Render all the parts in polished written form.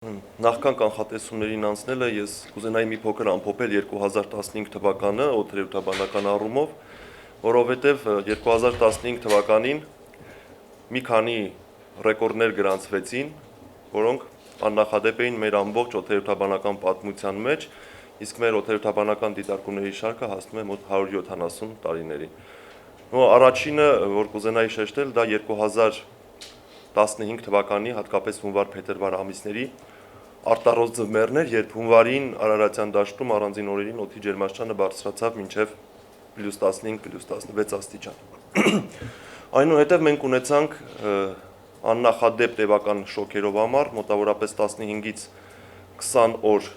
Նախքան կանխատեսումներին անցնելը ես կուզենայի մի փոքր ամփոփել 2015 թվականը օդերևութաբանական առումով, որովհետև 2015 թվականին մի քանի ռեկորդներ գրանցվեցին, որոնք աննախադեպ էին մեր ամբողջ օդերևութաբանական պատմության մեջ, իսկ մեր օդերևութաբանական դիտարկումների շարքը հասնում է մոտ 170 տարիների։ Առաջինը, որ կուզենայի շեշտել, դա 2015 թվականի, հատկապես հունվար-փետրվար ամիսների արտառոց ձմեռներ, երբ հունվարին Արարատյան դաշտում առանձին օրերին օդի ջերմաստիճանը բարձրացավ մինչև +15-+16 աստիճան։ Այնուհետև մենք ունեցանք աննախադեպ տևական շոկերով ամառ, մոտավորապես 15-ից 20 օր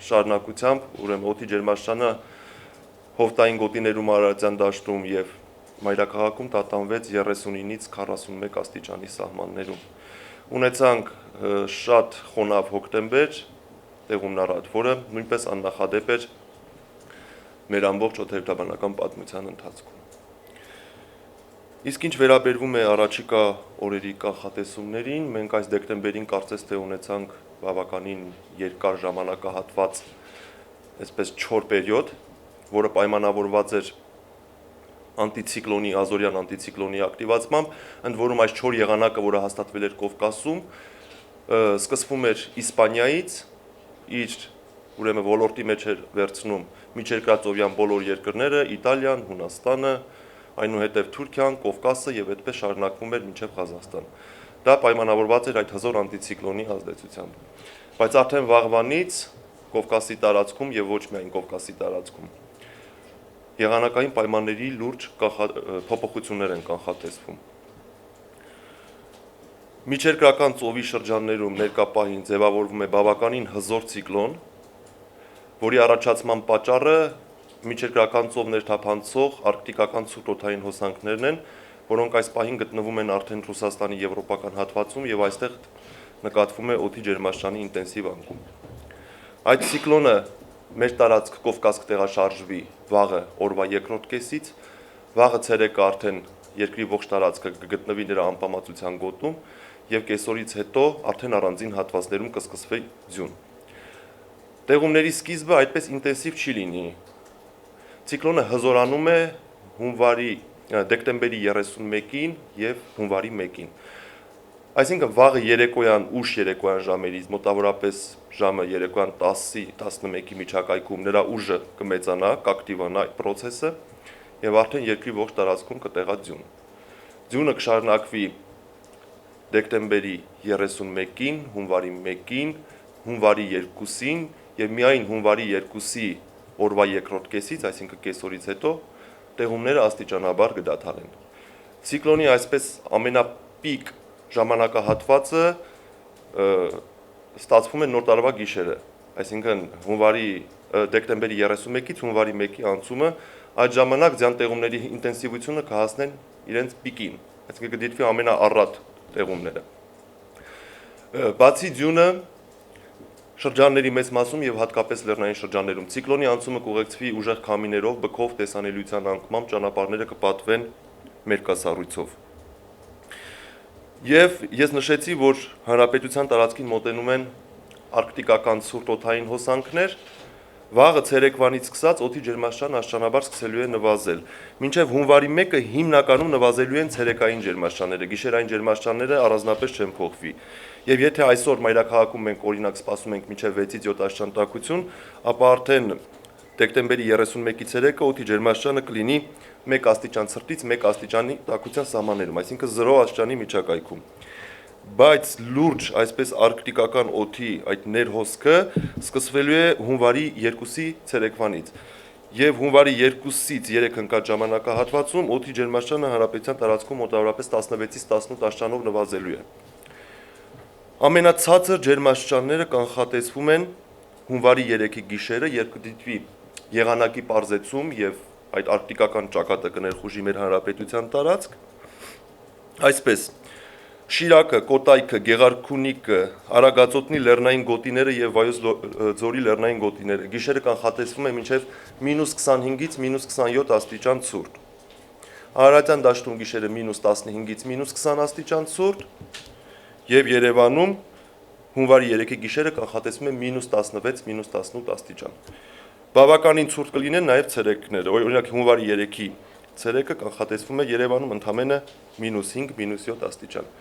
շարունակությամբ, ուրեմն օդի ջերմաստիճանը հովտային գոտիներում Արարատյան դաշտում եւ մայրաքաղաքում տատանվեց 39-ից 41 աստիճանի սահմաններում։ Ունեցանք շատ խոնավ հոկտեմբեր, տեղումն առատ, որը նույնպես աննախադեպ էր մեր ամբողջ օդերևութաբանական պատմության ընթացքում։ Իսկ ինչ վերաբերվում է առաջիկա օրերի կանխատեսումներին, մենք այս դեկտեմբերին կարծես թե ունեցանք բավականին երկար ժամանակահատված, այսպես չոր պերիոդ, որը պայմանավորված էր անտիցիկլոնի, ազորյան անտիցիկլոնի ակտիվացմամբ, ընդ որում այս չոր եղանակը, որը հաստատվել էր Կովկասում, սկսվում էր Իսպանիայից, իր ուրեմն ոլորտի մեջ էր վերցնում միջերկրածովյան բոլոր երկրները, Իտալիան, Հունաստանը, այնուհետև Թուրքիան, Կովկասը եւ այդպես շարունակվում էր մինչև Ղազախստան։ Դա պայմանավորված էր այդ հզոր անտիցիկլոնի ազդեցությամբ։ Բայց արդեն վաղվանից Կովկասի տարածքում եւ ոչ միայն Կովկասի տարածքում եղանակային պայմանների լուրջ փոփոխություններ են կանխատեսվում։ Միջերկրական ծովի շրջաններում ներկապահին ձևավորվում է բավականին հզոր ցիկլոն, որի առաջացման պատճառը միջերկրական ծով ներթափանցող արկտիկական ցուրտ օդային հոսանքներն են, որոնք այս պահին գտնվում են արդեն Ռուսաստանի եվրոպական հատվածում եւ այստեղ նկատվում է օդի ջերմաստիճանի ինտենսիվ անկում։ Այդ ցիկլոնը մեր տարածք Կովկաս կտեղաշարժվի վաղը օրվա երկրորդ կեսից, վաղը ցերեկը արդեն երկրի ողջ տարածքը կգտնվի նրա անպամացության գոտում եւ կեսօրից հետո արդեն առանձին հատվածներում կսկսվի ձյուն։ Տեղումների սկիզբը այդպես ինտենսիվ չի լինի։ Ցիկլոնը հզորանում է դեկտեմբերի 31-ին եւ հունվարի 1-ին։ Այսինքն վաղը երեկոյան, ուշ երեկոյան ժամերից, մոտավորապես ժամը երեկոյան 10-ի 11-ի միջակայքում նրա ուժը կմեծանա, կակտիվանա այդ process-ը եւ արդեն երկրի ողջ տարածքում կտեղա ձյուն։ Ձյունը կշարունակվի դեկտեմբերի 31-ին, հունվարի 1-ին, հունվարի 2-ին եւ միայն հունվարի 2-ի օրվա երկրորդ կեսից, այսինքն կեսօրից հետո տեղումները աստիճանաբար կդադարեն։ Ցիկլոնի այսպես ամենապիկ ժամանակահատվածը ստացվում է նոր տարվա գիշերը, այսինքն դեկտեմբերի 31-ից հունվարի 1-ի անցումը, այդ ժամանակ ձյան տեղումների ինտենսիվությունը կհասնեն իրենց պիկին, այսինքն կդիտվի ամենաառատ տեղումները։ Բացի ձյունը շրջանների մեծ մասում եւ հատկապես լեռնային շրջաններում ցիկլոնի անցումը կուղեկցվի ուժեղ քամիներով, բքով, տեսանելիության անկմամբ, ճանապարհները կպատվեն մերկասառույցով։ Եվ ես նշեցի, որ հանրապետության տարածքին մոտենում են արկտիկական ցուրտ օդային հոսանքներ, վաղը ցերեկվանից սկսած օդի ջերմաստիճանը աստիճանաբար սկսելու է նվազել։ Մինչև հունվարի 1-ը հիմնականում նվազելու են ցերեկային ջերմաստիճանները, գիշերային ջերմաստիճանները առանձնապես չեն փոխվի։ Եվ եթե այսօր մայրաքաղաքում մենք օրինակ սպասում ենք մինչև 6-ից 7 աստիճան տաքություն, ապա արդեն դեկտեմբերի 31-ի ցերեկը օդի ջերմաստիճանը կլինի 1 աստիճան ցրտից 1 աստիճանի տաքության սահմաններում, այսինքն 0 աստիճանի միջակայքում։ Բայց լուրջ այսպես արկտիկական օդի այդ ներհոսքը սկսվելու է հունվարի 2-ի ցերեկվանից։ Եվ հունվարի 2-ից 3 ընկած ժամանակահատվածում օդի ջերմաստիճանը հանրապետության տարածքում մոտավորապես 16-ից 18 աստիճանով նվազելու է։ Ամենացածր ջերմաստիճանները կանխատեսվում են հունվարի 3-ի գիշերը, երբ կդիտվի եղանակի պարզեցում եւ այդ արկտիկական ճակատը կներխուժի մեր հանրապետության տարածք։ Այսպես Շիրակը, Կոտայքը, Գեղարքունիքը, Արագածոտնի լեռնային գոտիները եւ Վայոց ձորի լեռնային գոտիները գիշերը կանխատեսվում է մինչեւ -25-ից -27 աստիճան ցուրտ։ Արարատյան դաշտում գիշերը -15-ից -20 աստիճան ցուրտ եւ Երևանում հունվարի 3-ի գիշերը կանխատեսվում է -16, -18 աստիճան։ Բավականին ցուրտ կլինեն նաև ցերեկները, օրինակ հունվարի 3-ի ցերեկը կանխատեսվում է Երևանում ընդամենը -5, -7 աստիճան։